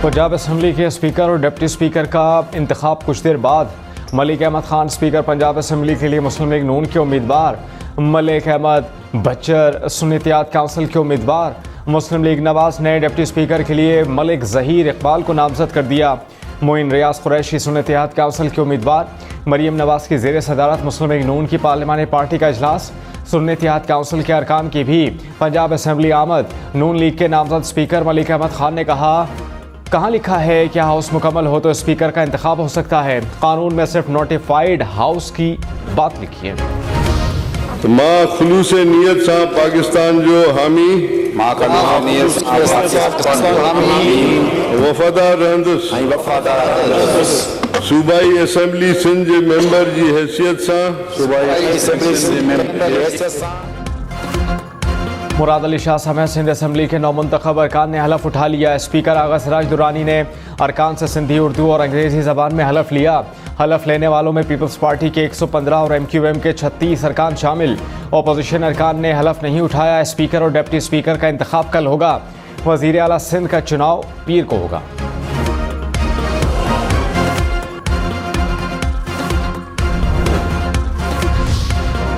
Punjab assembly के speaker और deputy speaker का इंतखाब कुछ देर बाद। मलिक अहमद खान स्पीकर पंजाब असम्बली के लिए मुस्लिम लीग नून के उम्मीदवार, मलिक अहमद बच्चर सुन्नी इत्तेहाद काउंसिल के उम्मीदवार। मुस्लिम लीग नवाज ने डिप्टी स्पीकर के लिए मलिक ज़हीर इकबाल को नामजद कर दिया। मोइन रियाज कुरैशी सुन्नी इत्तेहाद काउंसिल के उम्मीदवार। मरियम नवाज की ज़ेर सदारत मुस्लिम लीग नून की पार्लिमानी पार्टी का इजलास। सुन्नी इत्तेहाद काउंसिल के अरकान की भी पंजाब असम्बली आमद। नून लीग के नामजद स्पीकर मलिक अहमद खान ने कहा, कहाँ लिखा है कि हाउस मुकम्मल हो तो स्पीकर का इंतखाब हो सकता है। कानून में सिर्फ नोटिफाइड हाउस की बात लिखी है। तो माँ खुलूस नियत साहब पाकिस्तान जो हामी वफादार रहंदुस सूबाई असम्बली सिंध जे मेंबर जी हैसियत सां मुराद अली शाह समेत सिंध असम्बली के नौमुंतखब अरकान ने हलफ उठा लिया। स्पीकर आगा सिराज दुरानी ने अरकान से सिंधी, उर्दू और अंग्रेजी ज़बान में हलफ लिया। हलफ लेने वालों में पीपल्स पार्टी के 115 और MQM के 36 अरकान शामिल। अपोजिशन अरकान ने हलफ नहीं उठाया। स्पीकर और डिप्टी स्पीकर का इंतखाब कल होगा। वज़ीर आला सिंध का चुनाव पीर को होगा।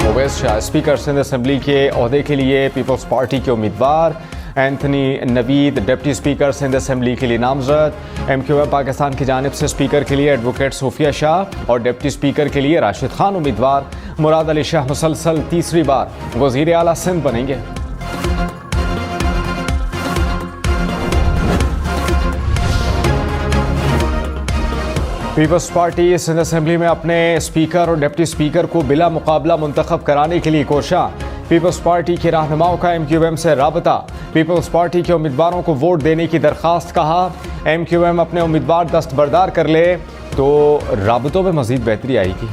ओवैस शाह स्पीकर सिंध असम्बली के ओहदे के लिए पीपल्स पार्टी के उम्मीदवार। Anthony Naveed deputy speaker Sindh assembly के लिए नामजद। MQM पाकिस्तान की जानिब से स्पीकर के लिए एडवोकेट सोफिया शाह और डिप्टी स्पीकर के लिए राशिद खान उम्मीदवार। मुराद अली शाह मुसलसल तीसरी बार वज़ीर आला सिंध बनेंगे। पीपल्स पार्टी सिंध असम्बली में अपने स्पीकर और डिप्टी स्पीकर को बिला मुकाबला मुंतखब कराने के लिए कोशा। पीपल्स पार्टी के रहनुमाओं का MQM से राबता। पीपल्स पार्टी के उम्मीदवारों को वोट देने की दरख्वास्त। कहा, MQM अपने उम्मीदवार दस्तबरदार कर ले तो राबतों में मजीद बेहतरी आएगी।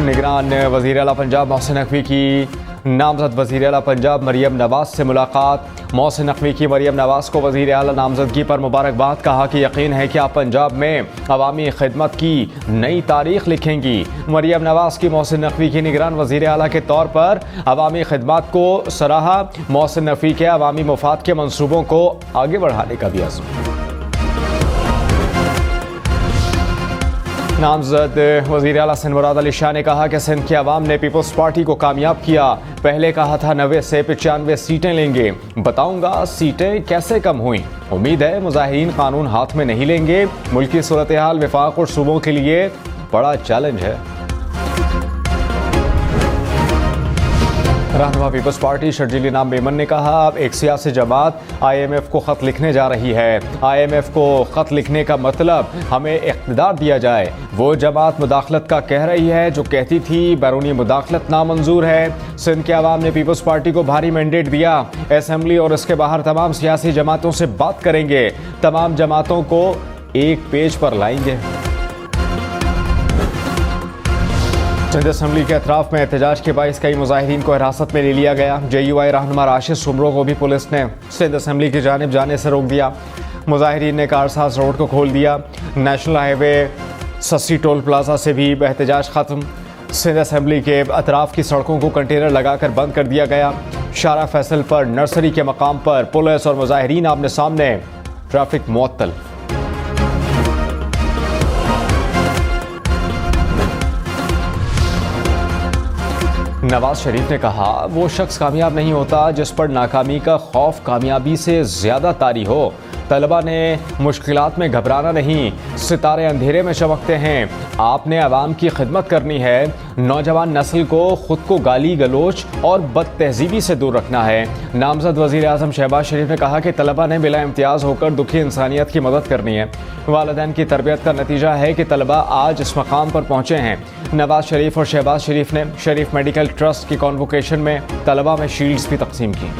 निगरान वज़ीर आला पंजाब मोहसिन नकवी की नामजद वज़ीर आला पंजाब मरियम नवाज से मुलाकात। मोहसिन नकवी की मरियम नवाज को वज़ीर आला नामजदगी पर मुबारकबाद। कहा कि यकीन है कि आप पंजाब में अवामी खिदमत की नई तारीख लिखेंगी। मरियम नवाज की मोहसिन नकवी की निगरान वज़ीर आला के तौर पर अवामी खिदमत को सराहा। मोहसिन नकवी के अवामी मुफाद के मनसूबों को आगे बढ़ाने का भी अज़्म। नामजद वज़ीर आला सिंध मुराद अली शाह ने कहा कि सिंध के अवाम ने पीपल्स पार्टी को कामयाब किया। पहले कहा था 90 से 95 सीटें लेंगे। बताऊंगा सीटें कैसे कम हुई। उम्मीद है मुजाहिरीन कानून हाथ में नहीं लेंगे। मुल्की सूरत हाल वफाक और सूबों के लिए बड़ा चैलेंज है। रहनुमा पीपल्स पार्टी शर्जील इनाम मेमन ने कहा, अब एक सियासी जमात IMF को ख़त लिखने जा रही है। IMF को ख़त लिखने का मतलब हमें इक़्तिदार दिया जाए। वो जमात मुदाखलत का कह रही है जो कहती थी बैरूनी मुदाखलत नामंजूर है। सिंध के अवाम ने पीपल्स पार्टी को भारी मैंडेट दिया। असम्बली और इसके बाहर तमाम सियासी जमातों से बात करेंगे। तमाम जमातों को एक पेज पर लाएंगे। सिंध असम्बली के अतराफ में एहतजाज के बाइस कई मुजाहिरीन को हिरासत में ले लिया गया। JUI रहनुमा राशिद सुमरो को भी पुलिस ने सिंध असम्बली की जानिब जाने से रोक दिया। मुजाहिरीन ने कारसाज रोड को खोल दिया। National highway Shashi toll plaza से भी एहतजाज खत्म। सिंध असम्बली के अतराफ की सड़कों को कंटेनर लगाकर बंद कर दिया गया। शारा फैसल पर नर्सरी के मकाम पर पुलिस और मुजाहिरीन आमने सामने। ट्रैफिक मुअत्तल। नवाज शरीफ ने कहा, वो शख्स कामयाब नहीं होता जिस पर नाकामी का खौफ कामयाबी से ज़्यादा तारी हो। तलबा ने मुश्किलात में घबराना नहीं, सितारे अंधेरे में चमकते हैं। आपने आवाम की खिदमत करनी है। नौजवान नस्ल को खुद को गाली गलोच और बद तहजीबी से दूर रखना है। नामजद वज़ीर आज़म शहबाज शरीफ ने कहा कि तलबा ने बिला इम्तियाज़ होकर दुखी इंसानियत की मदद करनी है। वालिदैन की तरबियत का नतीजा है कि तलबा आज इस मकाम पर पहुँचे हैं। नवाज शरीफ और शहबाज शरीफ ने शरीफ मेडिकल ट्रस्ट की कॉन्वोकेशन में तलबा में शील्ड्स भी तकसीम की।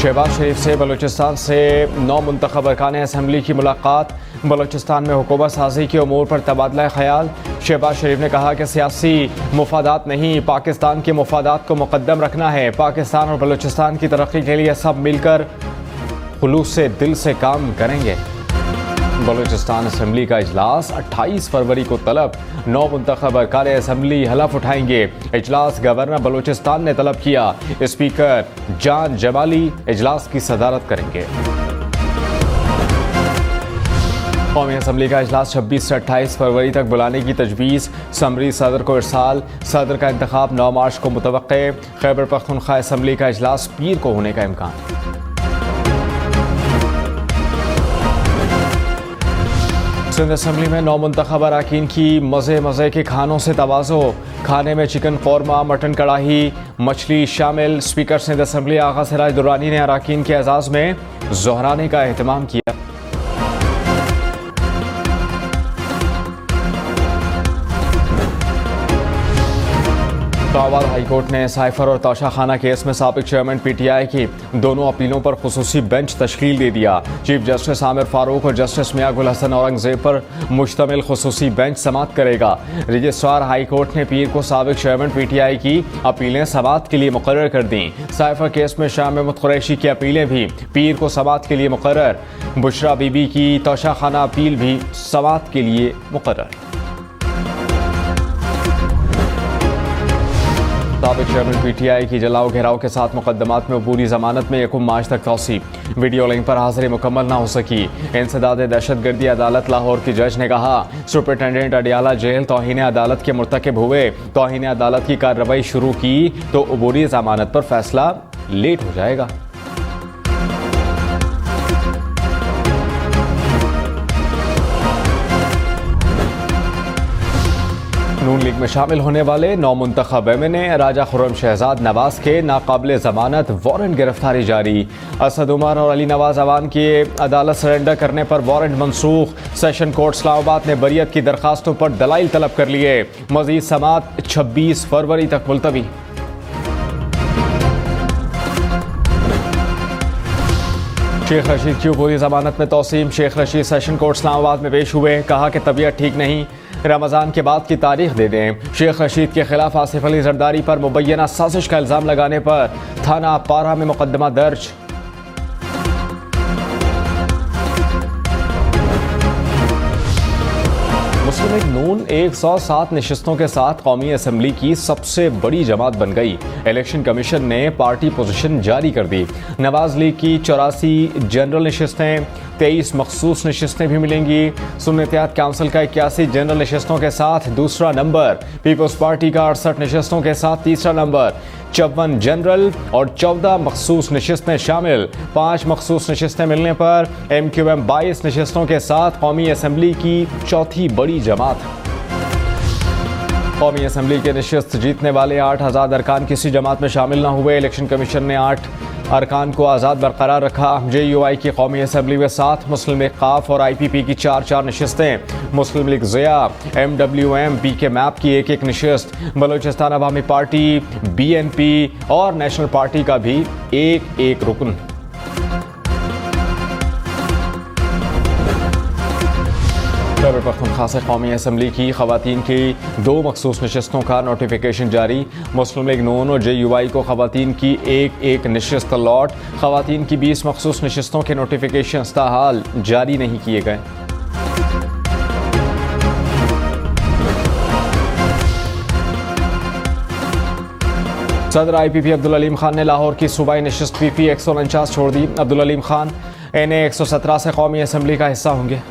शहबाज शरीफ से बलूचिस्तान से 9 मुंतखब अरकान असम्बली की मुलाकात। बलूचिस्तान में हुकूमत साजी के उमूर पर तबादला ख्याल। शहबाज शरीफ ने कहा कि सियासी मुफादात नहीं, पाकिस्तान के मुफादात को मुकद्दम रखना है। पाकिस्तान और बलूचिस्तान की तरक्की के लिए सब मिलकर खुलूस से दिल से काम करेंगे। बलूचिस्तान असम्बली का इजलास 28 फरवरी को तलब। 9 मुंतखब अरकान असम्बली हलफ उठाएंगे। इजलास गवर्नर बलूचिस्तान ने तलब किया। स्पीकर जान जमाली इजलास की सदारत करेंगे। कौमी असम्बली का इजलास 26 से 28 फरवरी तक बुलाने की तजवीज़। समरी सदर को इरसाल। सदर का इंतखाब 9 मार्च को मुतवक्के। खैबर पख्तूनख्वा असम्बली का इजलास पीर को होने का इम्कान। सिंध असम्बली में 9 मुंतखब अरकान की मज़े के खानों से तवाज़ो। खाने में चिकन कौरमा, मटन कढ़ाई, मछली शामिल। स्पीकर सिंध असम्बली आगा सिराज दुरानी ने अरकान के एजाज़ में ज़ोहराने का एहतमाम किया। इस्लामाबाद हाई कोर्ट ने साइफर और तोशा खाना केस में साबिक चेयरमैन PTI की दोनों अपीलों पर खुसूसी बेंच तश्कील दे दिया। चीफ जस्टिस आमिर फारूक और जस्टिस मियां गुल हसन औरंगजेब पर मुश्तमिल खुसूसी बेंच समाअत करेगा। रजिस्ट्रार हाई कोर्ट ने पीर को साबिक चेयरमैन PTI की अपीलें समाअत के लिए मुकर्रर कर दी। साइफर केस में शाह महमूद कुरैशी की अपीलें भी पीर को समाअत के लिए मुकर्रर। बुशरा बीबी की तोशा खाना अपील भी समाअत के लिए मुकर्रर। साबिक चेयरमैन PTI की जलाओ घेराव के साथ मुकदमात में पूरी जमानत में 1 मार्च तक तौसी। वीडियो लिंक पर हाजिरी मुकम्मल ना हो सकी। इंसदाद दहशतगर्दी अदालत लाहौर की जज ने कहा सुपरिटेंडेंट अडियाला जेल तौहीन अदालत के मुर्तकिब हुए। तौहीन अदालत की कार्रवाई शुरू की तो अबूरी जमानत पर फैसला लेट हो जाएगा। नून लीग में शामिल होने वाले 9 मुंतखब MNA राजा खुर्रम शहजाद नवाज के नाकाबिल जमानत वारंट गिरफ्तारी जारी। असद उमर और अली नवाज अवान की अदालत सरेंडर करने पर वारंट मनसूख। सेशन कोर्ट इस्लामाबाद ने बरियत की दरखास्तों पर दलाइल तलब कर लिए। मजीद समाअत 26 फरवरी तक मुलतवी। शेख रशीद की पूरी जमानत में तौसीम। शेख रशीद सेशन कोर्ट इस्लामाबाद में पेश हुए। कहा कि तबीयत ठीक नहीं, रमज़ान के बाद की तारीख दे दें। शेख रशीद के खिलाफ आसिफ अली जरदारी पर मुबैना साजिश का इल्ज़ाम लगाने पर थाना पारा में मुकदमा दर्ज। मुस्लिम लीग नून 107 नशिस्तों के साथ कौमी असम्बली की सबसे बड़ी जमात बन गई। इलेक्शन कमीशन ने पार्टी पोजीशन जारी कर दी। नवाज लीग की 84 जनरल नशिस्तें, 23 मखसूस नशिस्तें भी मिलेंगी। सुन्नतियात काउंसिल का 81 जनरल नशिस्तों के साथ दूसरा नंबर। पीपल्स पार्टी का 68 नशिस्तों के साथ तीसरा नंबर। 54 जनरल और 14 मखसूस नशिस्तें शामिल। 5 मखसूस नशिस्तें मिलने पर MQM 22 नशिस्तों के साथ कौमी असम्बली की चौथी बड़ी जमात। कौमी असम्बली के नशिस्त जीतने वाले 8 आज़ाद अरकान किसी जमात में शामिल न हुए। इलेक्शन कमीशन ने 8 अरकान को आज़ाद बरकरार रखा। JUI की कौमी असम्बली में 7, मुस्लिम लीग काफ और IPP की 4 नशिस्तें। मुस्लिम लीग ज़िया, MWM, PK मैप की 1 नशिस्त। बलूचिस्तान अवामी पार्टी, BNP और नेशनल पार्टी का भी 1 रुकन। खैबर पख्तूनख्वा से कौमी असम्बली की खवातीन की 2 मखसूस नशिस्तों का नोटिफिकेशन जारी। मुस्लिम लीग नून और JUI को खवातीन की 1 नशिस्त लॉट। खवातीन की 20 मखसूस नशिस्तों के नोटिफिकेशन ताहाल जारी नहीं किए गए। सदर IPP अब्दुल अलीम खान ने लाहौर की सूबाई नशिस्त PP 149 छोड़ दी। अब्दुल अलीम खान NA 117 से कौमी असम्बली का हिस्सा होंगे।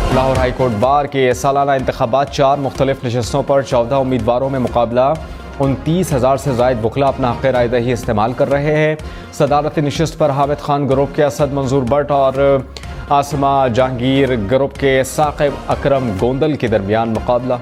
लाहौर हाई कोर्ट बार के सालाना इंतखाबात 4 मुख्तलिफ नशिस्तों पर 14 उम्मीदवारों में मुकाबला। 29,000 से ज़ायद वकला अपना हक़ रायदही इस्तेमाल कर रहे हैं। सदारती नशिस्त पर हामिद खान ग्रुप के असद मंजूर भट्ट और आसमा जहांगीर ग्रुप के साकिब अकरम गोंदल के दरमियान मुकाबला।